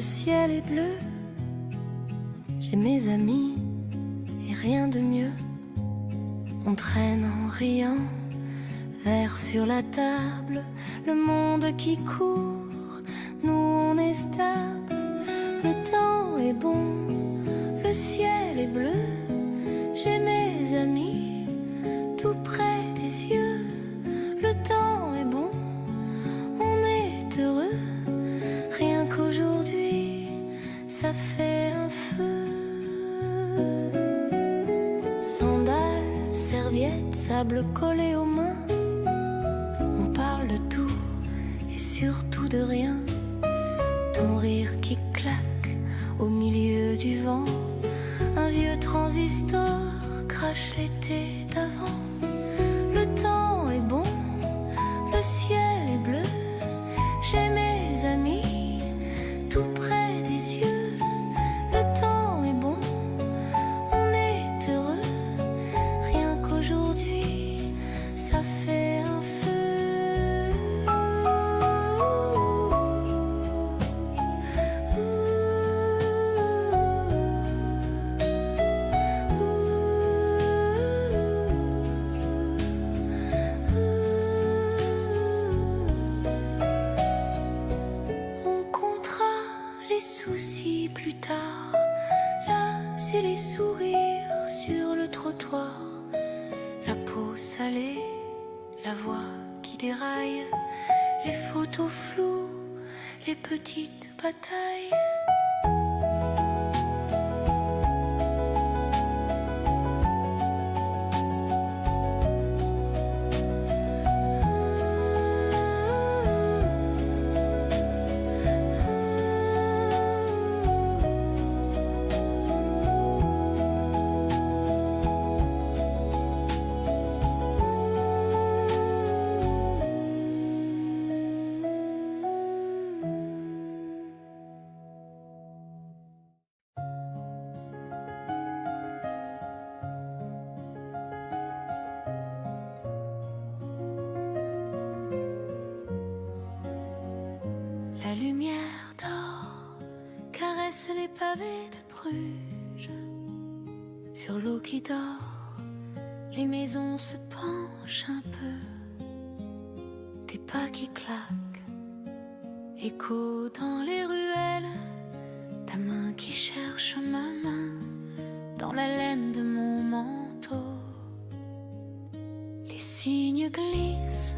le ciel est bleu, j'ai mes amis et rien de mieux. On traîne en riant, verre sur la table, le monde qui court, nous on est stable. Le temps est bon, le ciel est bleu, j'ai mes amis tout près des yeux. Le temps est bon, on est heureux, rien qu'aujourd'hui ça fait un feu. Sandales, serviettes, sable collé aux mains, on parle de tout et surtout de rien. Ton rire qui claque au milieu du vent, un vieux transistor crache l'été d'avant. Le temps est bon, le ciel est bleu, j'ai mes amis tout près des yeux. Le temps est bon, on est heureux, rien qu'aujourd'hui ça fait un feu. On comptera les soucis plus tard, là c'est les sourires sur le trottoir, la peau salée, la voix qui déraille, les photos floues, les petites batailles. La lumière d'or caresse les pavés de Bruges. Sur l'eau qui dort, les maisons se penchent un peu. Tes pas qui claquent, écho dans les ruelles. Ta main qui cherche ma main dans la laine de mon manteau. Les signes glissent,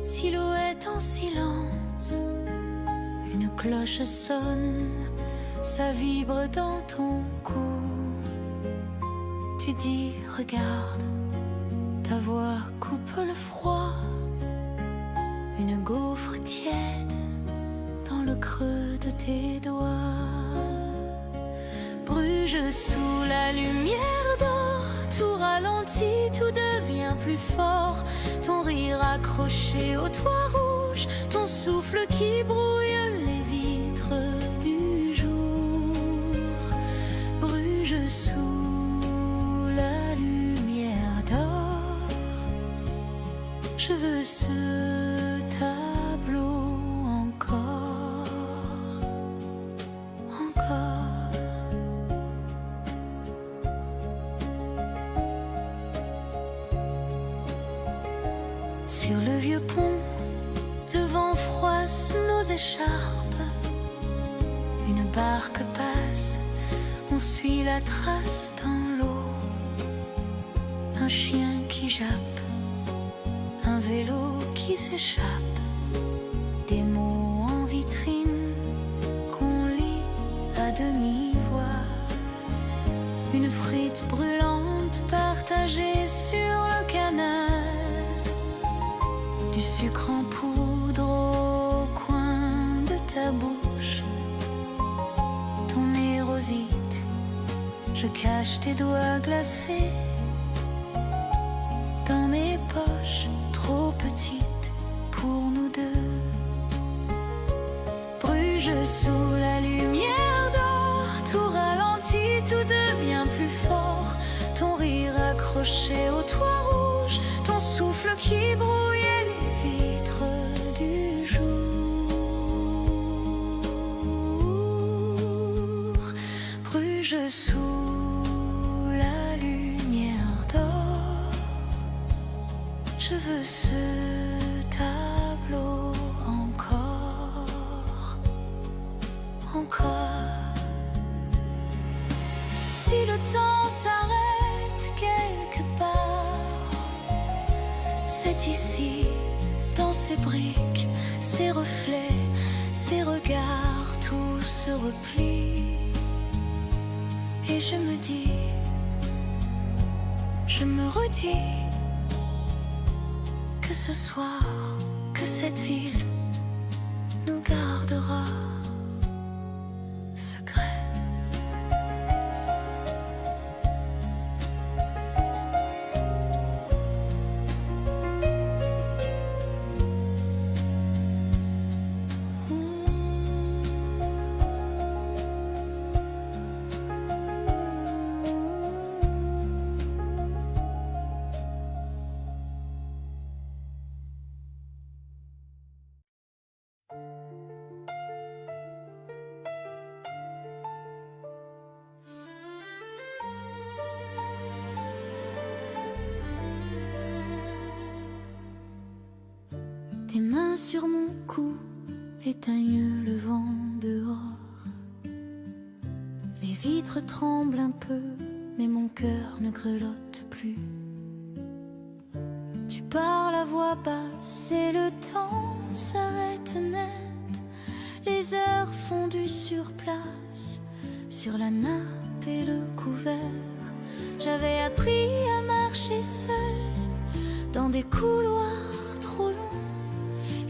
silhouette en silence. Une cloche sonne, ça vibre dans ton cou. Tu dis regarde, ta voix coupe le froid. Une gaufre tiède dans le creux de tes doigts. Bruges sous la lumière d'or, tout ralentit, tout devient plus fort. Ton rire accroché au toit rouge, ton souffle qui brouille les vitres du jour. Bruges sous la lumière d'or, je veux ce tableau encore, encore. Sur le vieux pont, le vent froisse nos écharpes. Une barque passe, on suit la trace dans l'eau. Un chien qui jappe, un vélo qui s'échappe. Des mots en vitrine qu'on lit à demi-voix. Une frite brûlante partagée sur le canal. Du sucre en poudre au coin de ta bouche. Ton nez rosite, je cache tes doigts glacés dans mes poches trop petites pour nous deux. Bruges sous la lumière d'or, tout ralentit, tout devient plus fort. Ton rire accroché au toit rouge, ton souffle qui brouillait les vitres du jour. je sous la lumière d'or. Je veux ce tableau encore, encore. Si le temps s'arrête quelque part, c'est ici, dans ces briques, ces reflets, ces regards, tout se replie. Et je me dis, je me redis, que ce soir, que cette ville nous gardera secret. Tes mains sur mon cou éteignent le vent dehors. Les vitres tremblent un peu, mais mon cœur ne grelotte plus. Tu parles à voix basse et le temps s'arrête net. Les heures fondues sur place, sur la nappe et le couvert. J'avais appris à marcher seule dans des couloirs trop longs.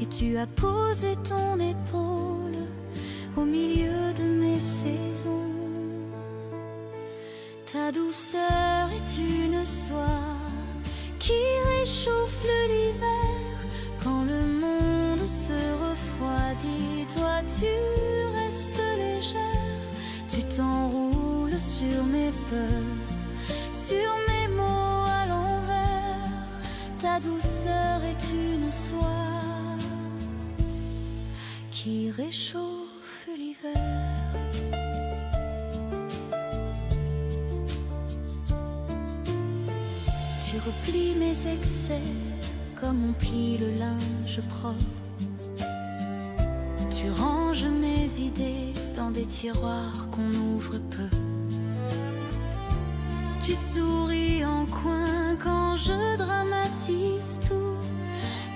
Et tu as posé ton épaule au milieu de mes saisons. Ta douceur est une soie qui réchauffe l'hiver. Quand le monde se refroidit, toi tu restes légère. Tu t'enroules sur mes peurs, sur mes mots à l'envers. Ta douceur est une soie qui réchauffe l'hiver. Tu replies mes excès comme on plie le linge propre. Tu ranges mes idées dans des tiroirs qu'on ouvre peu. Tu souris en coin quand je dramatise tout.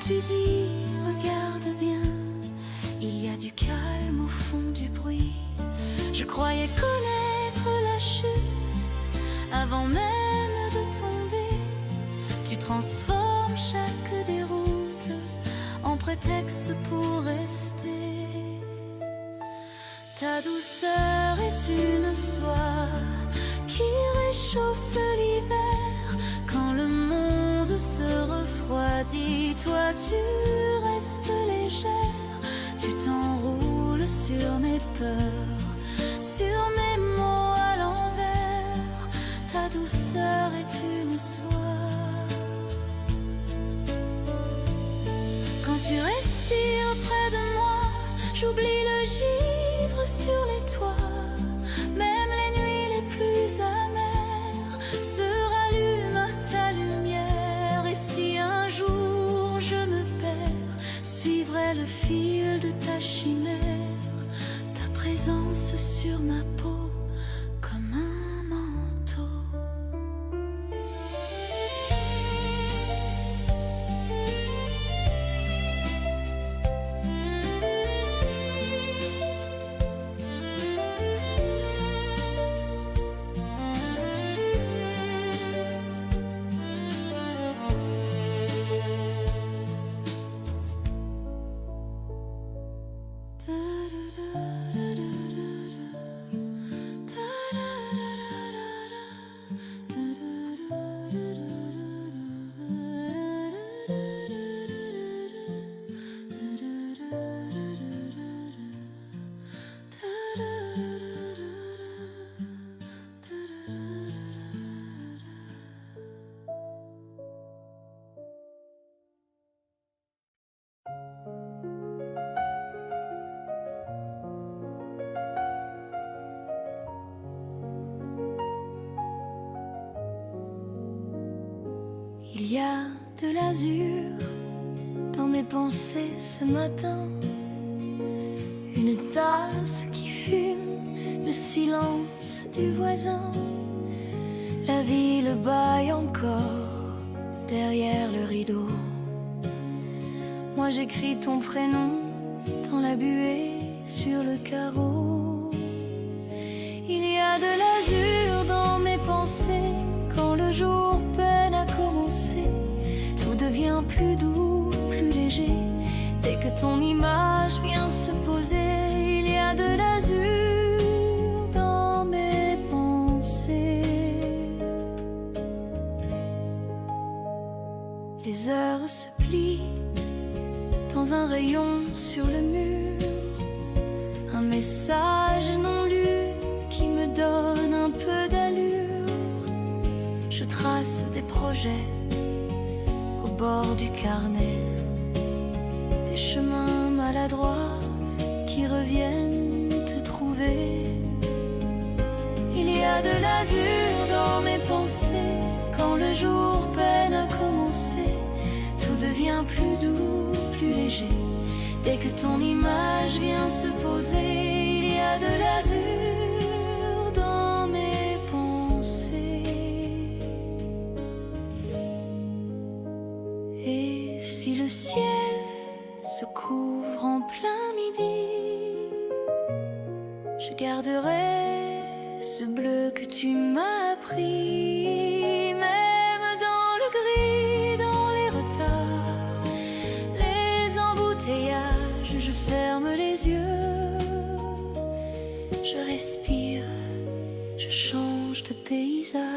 Tu dis regarde bien, il y a du calme au fond du bruit. Je croyais connaître la chute avant même de tomber. Tu transformes chaque déroute en prétexte pour rester. Ta douceur est une soie qui réchauffe l'hiver. Quand le monde se refroidit, toi tu restes légère. Tu t'enroules sur mes peurs, sur mes mots à l'envers. Ta douceur est une soie. Quand tu respires près de moi, j'oublie le givre sur les toits. Même les nuits les plus amères se rallument à ta lumière. Et si un jour je me perds, suivrai le fil de ta chimère. Ta présence sur ma peau comme un manteau. Il y a de l'azur dans mes pensées ce matin, une tasse qui fume, le silence du voisin. La ville baille encore derrière le rideau. Moi j'écris ton prénom dans la buée sur le carreau. Il y a de l'azur dans mes pensées quand le jour peine à commencer. Tout devient plus doux, plus léger dès que ton image vient se poser. Il y a de l'azur dans mes pensées. Les heures se plient dans un rayon sur le mur, un message non lu qui me donne un peu d'allure. Je trace des projets au bord du carnet, des chemins maladroits qui reviennent te trouver. Il y a de l'azur dans mes pensées quand le jour peine à commencer. Tout devient plus doux, plus léger dès que ton image vient se poser. Il y a de l'azur dans mes pensées. Et si le ciel se couvre en plein midi, je garderai ce bleu que tu m'as appris. Même dans le gris, dans les retards, les embouteillages, je ferme les yeux. Je respire, je change de paysage.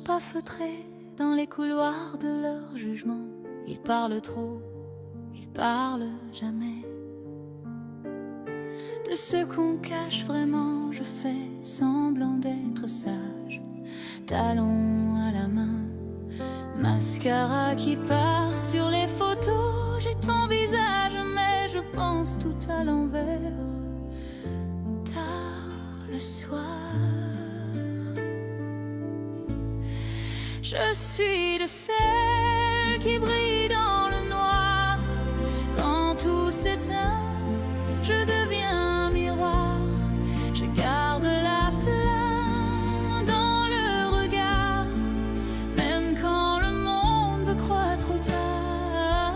Pas feutrés dans les couloirs de leur jugement. Ils parlent trop, ils parlent jamais. De ce qu'on cache vraiment, je fais semblant d'être sage. Talons à la main, mascara qui part sur les photos. J'ai ton visage mais je pense tout à l'envers. Tard le soir, je suis de celles qui brillent dans le noir. Quand tout s'éteint, je deviens un miroir. Je garde la flamme dans le regard, même quand le monde me croit trop tard.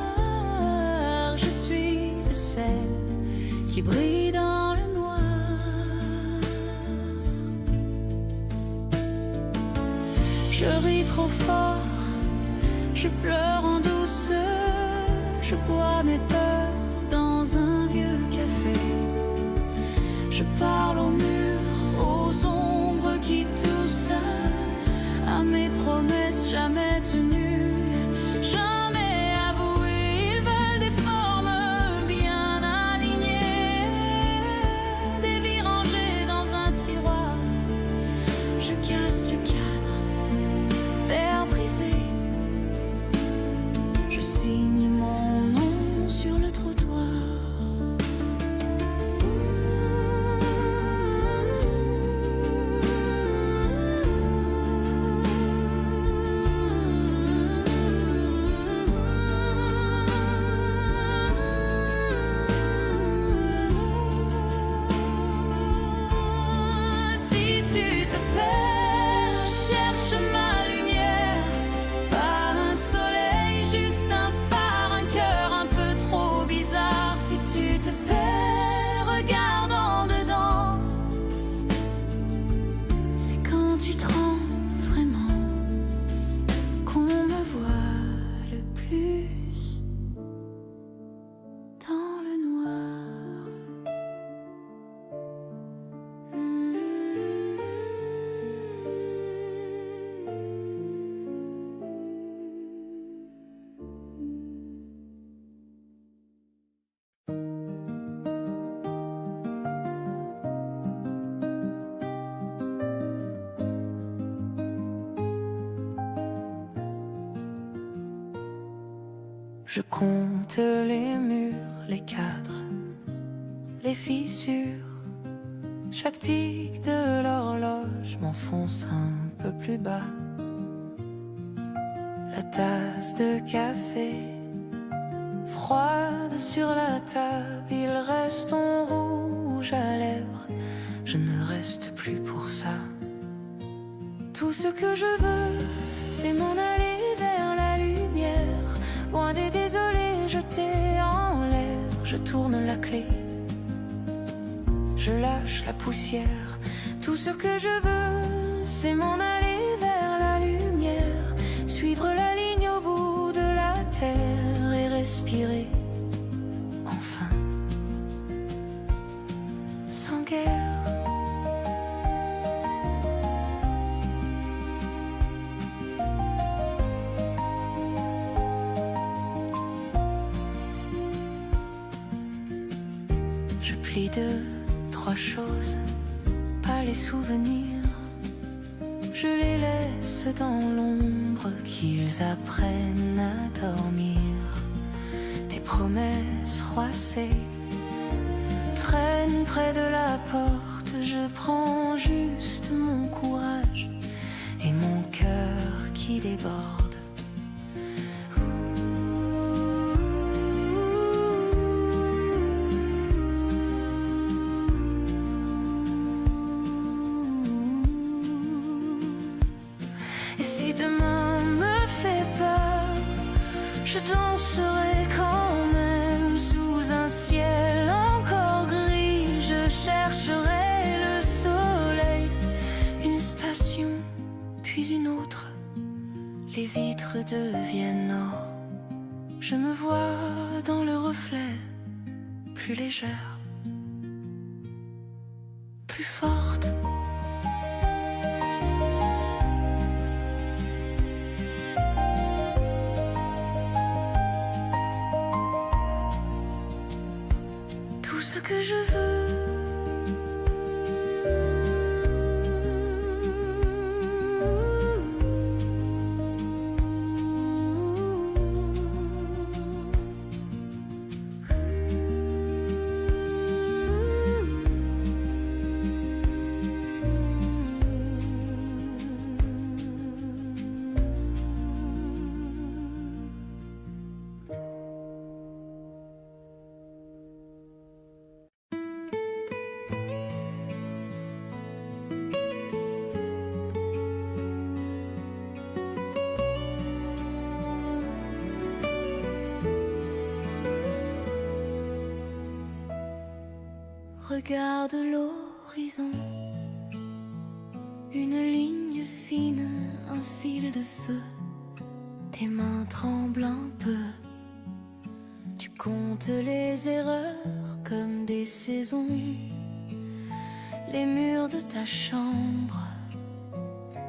Je suis de celles qui brillent dans le noir. Je ris trop fort, je pleure en douceur, je bois mes peurs dans un vieux café. Je parle aux murs, aux ombres qui toussent, à mes promesses jamais tenues, jamais avouées. Ils veulent des formes bien alignées, des vies rangées dans un tiroir. Je casse le cadre, verre brisé, je signe mon nom sur le Je compte les murs, les cadres, les fissures. Chaque tic de l'horloge m'enfonce un peu plus bas. La tasse de café froide sur la table, il reste en rouge à lèvres. Je ne reste plus pour ça. Tout ce que je veux, c'est m'en aller vers la lumière, loin des désolés jetés en l'air. Je tourne la clé, je lâche la poussière. Tout ce que je veux, c'est m'en aller vers la lumière, suivre la ligne au bout de la terre et respirer enfin sans guerre. Je plie 2, 3 choses, pas les souvenirs. Je les laisse dans l'ombre, qu'ils apprennent à dormir. Tes promesses froissées traînent près de la porte. Je prends juste mon courage et mon cœur qui déborde. Et si demain me fait peur, je danserai quand même sous un ciel encore gris. Je chercherai le soleil, une station, puis une autre. Les vitres deviennent or. Je me vois dans le reflet, plus légère, plus forte. Tout ce que je veux, regarde l'horizon, une ligne fine, un fil de feu. Tes mains tremblent un peu. Tu comptes les erreurs comme des saisons. Les murs de ta chambre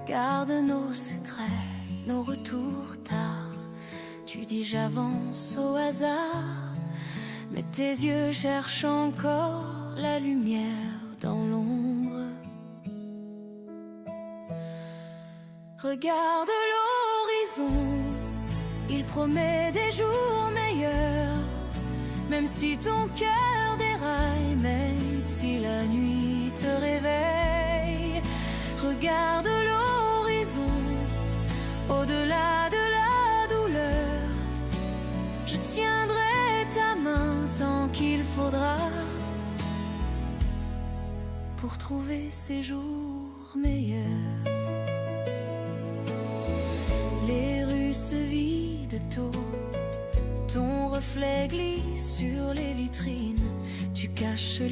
gardent nos secrets, nos retours tard. Tu dis j'avance au hasard, mais tes yeux cherchent encore la lumière dans l'ombre. Regarde l'horizon, il promet des jours meilleurs. Même si ton cœur déraille, même si la nuit te réveille. Regarde l'horizon, au-delà de la douleur. Je tiendrai ta main tant qu'il faudra pour trouver ces jours meilleurs. Les rues se vident tôt, ton reflet glisse sur les vitrines. Tu caches les